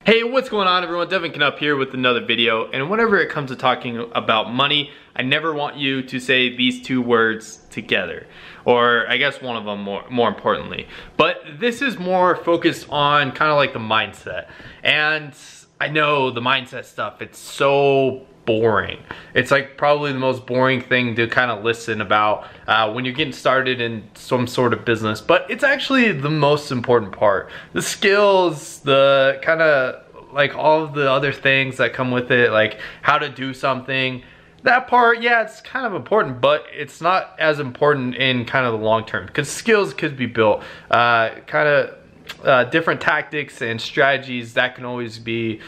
Hey, what's going on everyone? Devin Knupp here with another video, and whenever it comes to talking about money, I never want you to say these two words together, or I guess one of them more importantly. But this is more focused on kind of like the mindset. And I know the mindset stuff, it's so boring. It's like probably the most boring thing to kind of listen about when you're getting started in some sort of business, but it's actually the most important part. The skills, the kind of like all of the other things that come with it, like how to do something, that part, yeah, it's kind of important, but it's not as important in kind of the long term, because skills could be built, different tactics and strategies that can always be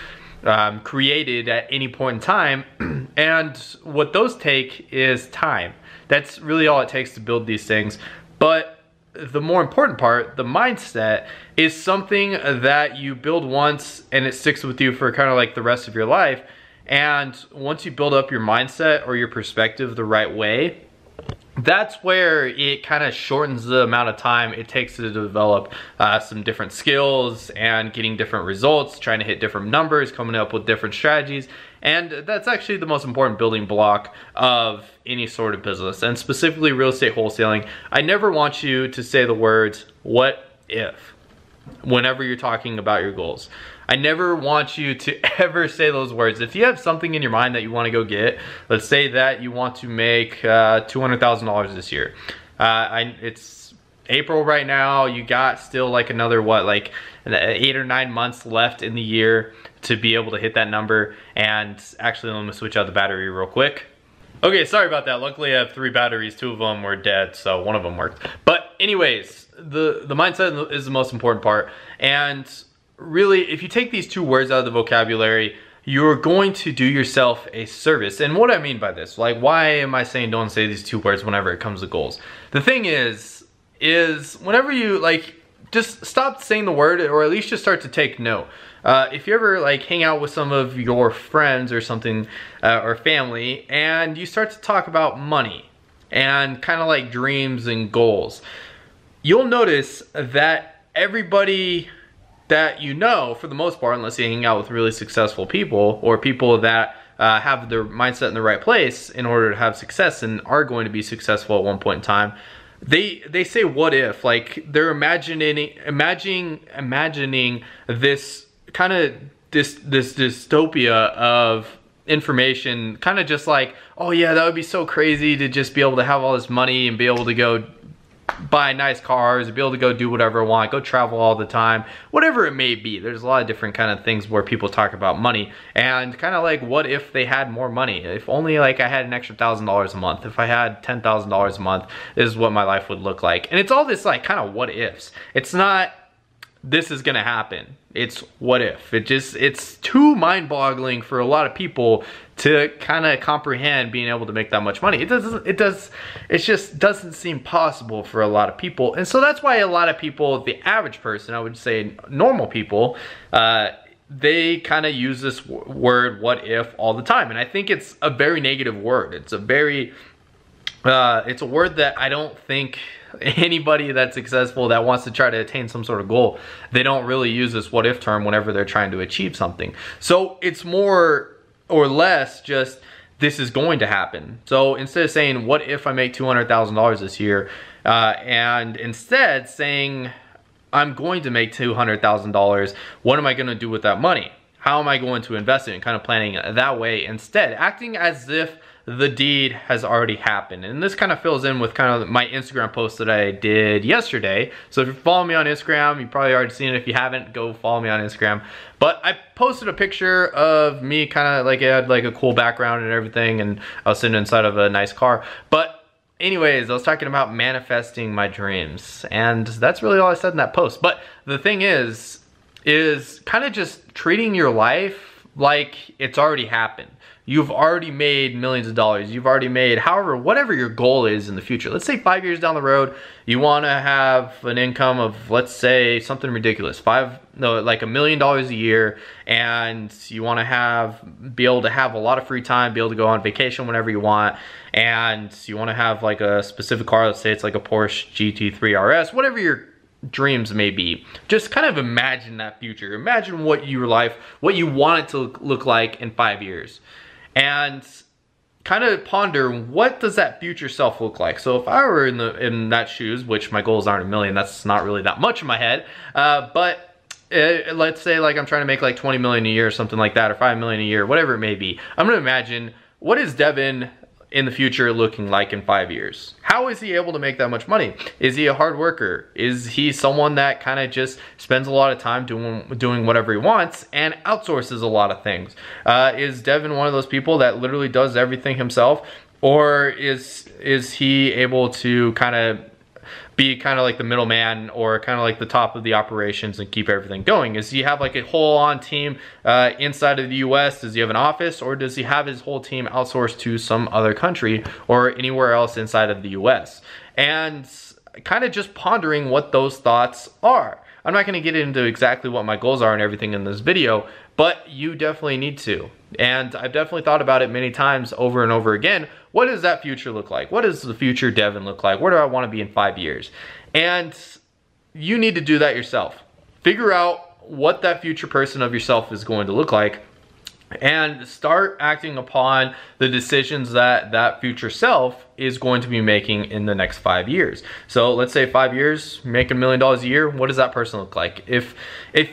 created at any point in time. And what those take is time. That's really all it takes to build these things. But the more important part, the mindset, is something that you build once and it sticks with you for kind of like the rest of your life. And once you build up your mindset or your perspective the right way, that's where it kind of shortens the amount of time it takes to develop some different skills and getting different results, trying to hit different numbers, coming up with different strategies. And that's actually the most important building block of any sort of business, and specifically real estate wholesaling. I never want you to say the words, "what if," whenever you're talking about your goals. I never want you to ever say those words. If you have something in your mind that you want to go get, let's say that you want to make $200,000 this year. It's April right now. You got still like another, what, like 8 or 9 months left in the year to be able to hit that number. And actually, let me switch out the battery real quick. Okay, sorry about that. Luckily I have 3 batteries, 2 of them were dead, so one of them worked. But anyways, the mindset is the most important part. And really, if you take these 2 words out of the vocabulary, you're going to do yourself a service. And what I mean by this, like, why am I saying don't say these 2 words whenever it comes to goals? The thing is whenever you, like, just stop saying the word, or at least just start to take note. If you ever like hang out with some of your friends or something, or family, and you start to talk about money and kind of like dreams and goals, you'll notice that everybody that you know, for the most part, unless you hang out with really successful people or people that have their mindset in the right place in order to have success and are going to be successful at one point in time, they say what if, like they're imagining this kind of this dystopia of information, kind of just like, oh yeah, that would be so crazy to just be able to have all this money and be able to go buy nice cars, be able to go do whatever I want, go travel all the time, whatever it may be. There's a lot of different kind of things where people talk about money, and kind of like, what if they had more money? If only like I had an extra $1,000 a month, if I had $10,000 a month, this is what my life would look like. And it's all this like kind of what ifs. It's not this is gonna happen, it's what if. It's too mind-boggling for a lot of people to kind of comprehend being able to make that much money. It just doesn't seem possible for a lot of people. And so that's why a lot of people, the average person, I would say normal people, they kind of use this word what if all the time. And I think it's a very negative word. It's a very it's a word that I don't think anybody that's successful that wants to try to attain some sort of goal, they don't really use this what if term whenever they're trying to achieve something. So it's more or less just, this is going to happen. So instead of saying what if I make $200,000 this year, and instead saying I'm going to make $200,000, what am I going to do with that money? How am I going to invest it? And kind of planning that way instead, acting as if the deed has already happened. And this kind of fills in with kind of my Instagram post that I did yesterday. So if you follow me on Instagram, you probably already seen it. If you haven't, go follow me on Instagram. But I posted a picture of me, kind of like, it had like a cool background and everything, and I was sitting inside of a nice car. But anyways, I was talking about manifesting my dreams, and that's really all I said in that post. But the thing is kind of just treating your life like it's already happened. You've already made millions of dollars. You've already made, however, whatever your goal is in the future. Let's say 5 years down the road, you want to have an income of, let's say, something ridiculous, like $1 million a year, and you want to be able to have a lot of free time, be able to go on vacation whenever you want, and you want to have like a specific car. Let's say it's like a Porsche GT3 RS, whatever your dreams may be. Just kind of imagine that future. Imagine what your life, what you want it to look like in 5 years. And kind of ponder, what does that future self look like? So if I were in that shoes, which my goals aren't a million, that's not really that much in my head, but let's say like I'm trying to make like 20 million a year or something like that, or 5 million a year, whatever it may be. I'm gonna imagine, what is Devin in the future looking like in 5 years? How is he able to make that much money? Is he a hard worker? Is he someone that kind of just spends a lot of time doing whatever he wants and outsources a lot of things? Is Devin one of those people that literally does everything himself? Or is he able to kind of be kind of like the middleman, or kind of like the top of the operations and keep everything going? Does he have like a whole on team inside of the US? Does he have an office, or does he have his whole team outsourced to some other country or anywhere else inside of the US? And kind of just pondering what those thoughts are. I'm not going to get into exactly what my goals are and everything in this video, but you definitely need to. And I've definitely thought about it many times over and over again. What does that future look like? What does the future Devin look like? Where do I want to be in 5 years? And you need to do that yourself. Figure out what that future person of yourself is going to look like, and start acting upon the decisions that that future self is going to be making in the next 5 years. So let's say 5 years, making $1 million a year, what does that person look like? If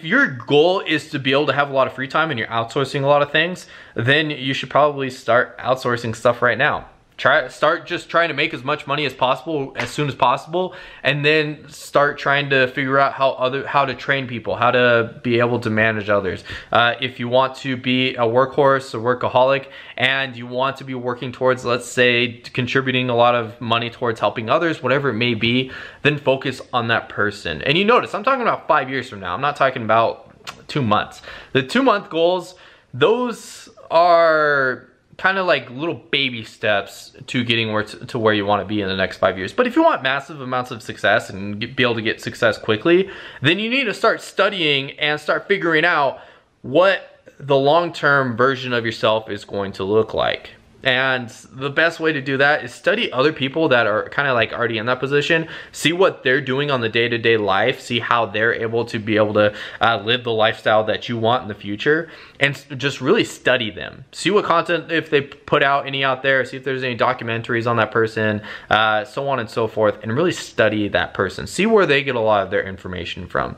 your goal is to be able to have a lot of free time and you're outsourcing a lot of things, then you should probably start outsourcing stuff right now. Start just trying to make as much money as possible as soon as possible, and then start trying to figure out how to train people, how to be able to manage others. If you want to be a workhorse, a workaholic, and you want to be working towards, let's say, contributing a lot of money towards helping others, whatever it may be, then focus on that person. And you notice, I'm talking about 5 years from now. I'm not talking about 2 months. The 2-month goals, those are kind of like little baby steps to getting to where you want to be in the next 5 years. But if you want massive amounts of success and be able to get success quickly, then you need to start studying and start figuring out what the long-term version of yourself is going to look like. And the best way to do that is study other people that are kind of like already in that position. See what they're doing on the day-to-day life. See how they're able to live the lifestyle that you want in the future. And just really study them. See what content, if they put out any out there. See if there's any documentaries on that person. So on and so forth. And really study that person. See where they get a lot of their information from.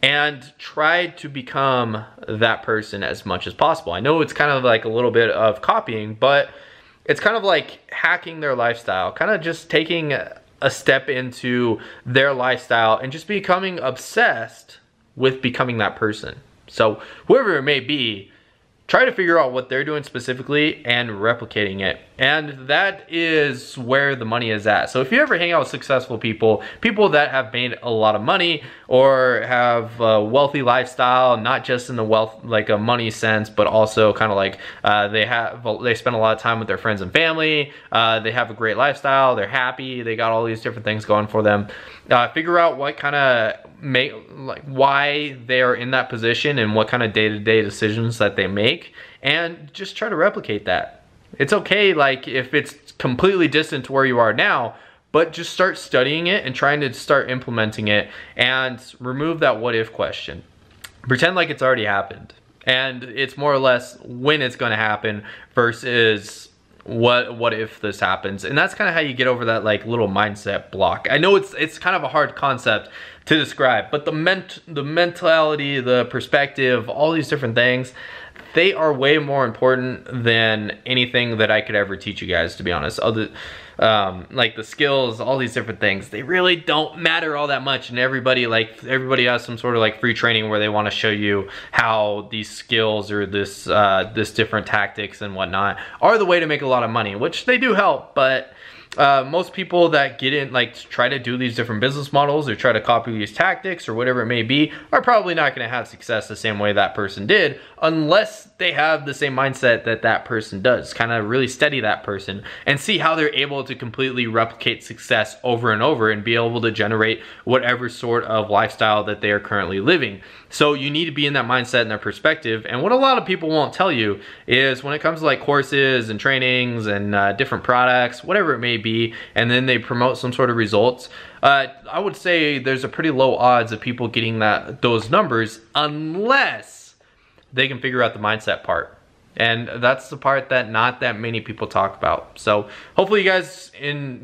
And try to become that person as much as possible. I know it's kind of like a little bit of copying, but it's kind of like hacking their lifestyle, kind of just taking a step into their lifestyle and just becoming obsessed with becoming that person. So whoever it may be, try to figure out what they're doing specifically and replicating it. And that is where the money is at. So if you ever hang out with successful people, people that have made a lot of money or have a wealthy lifestyle, not just in the wealth, like a money sense, but also kind of like they spend a lot of time with their friends and family, they have a great lifestyle, they're happy, they got all these different things going for them. Figure out what kind of why they are in that position and what kind of day-to-day decisions that they make, and just try to replicate that. It's okay like if it's completely distant to where you are now, but just start studying it and trying to start implementing it, and remove that what if question. Pretend like it's already happened, and it's more or less when it's going to happen versus what if this happens. And that's kind of how you get over that like little mindset block. I know it's kind of a hard concept to describe, but the mentality, the perspective, all these different things, they are way more important than anything that I could ever teach you guys, to be honest. Like the skills, all these different things, they really don't matter all that much. And everybody has some sort of like free training where they want to show you how these skills or this different tactics and whatnot are the way to make a lot of money, which they do help. But most people that get in, like try to do these different business models or try to copy these tactics or whatever it may be, are probably not going to have success the same way that person did, unless they have the same mindset that that person does. Kind of really study that person and see how they're able to completely replicate success over and over and be able to generate whatever sort of lifestyle that they are currently living. So you need to be in that mindset and that perspective. And what a lot of people won't tell you is when it comes to like courses and trainings and different products, whatever it may be, be, and then they promote some sort of results, I would say there's a pretty low odds of people getting those numbers unless they can figure out the mindset part. And that's the part that not that many people talk about. So hopefully you guys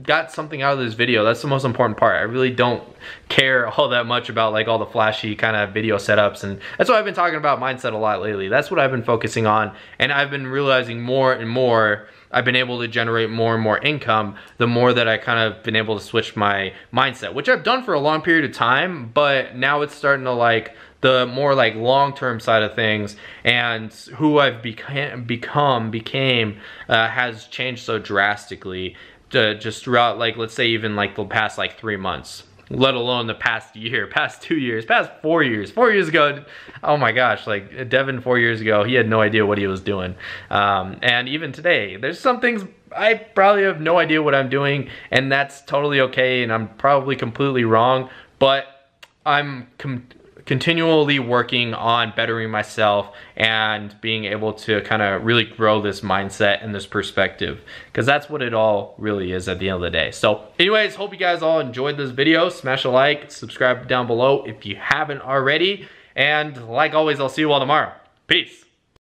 got something out of this video. That's the most important part. I really don't care all that much about like all the flashy kind of video setups, and that's why I've been talking about mindset a lot lately. That's what I've been focusing on, and I've been realizing more and more I've been able to generate more and more income the more that I kind of been able to switch my mindset, which I've done for a long period of time, but now it's starting to like the more like long-term side of things, and who I've became has changed so drastically just throughout, like, let's say even like the past like 3 months, let alone the past year, past 2 years, past 4 years. 4 years ago, oh my gosh, like Devin 4 years ago, he had no idea what he was doing. And even today, there's some things I probably have no idea what I'm doing, and that's totally okay, and I'm probably completely wrong, but I'm continually working on bettering myself and being able to kind of really grow this mindset and this perspective, because that's what it all really is at the end of the day. So anyways, hope you guys all enjoyed this video. Smash a like, subscribe down below if you haven't already, and like always, I'll see you all tomorrow. Peace.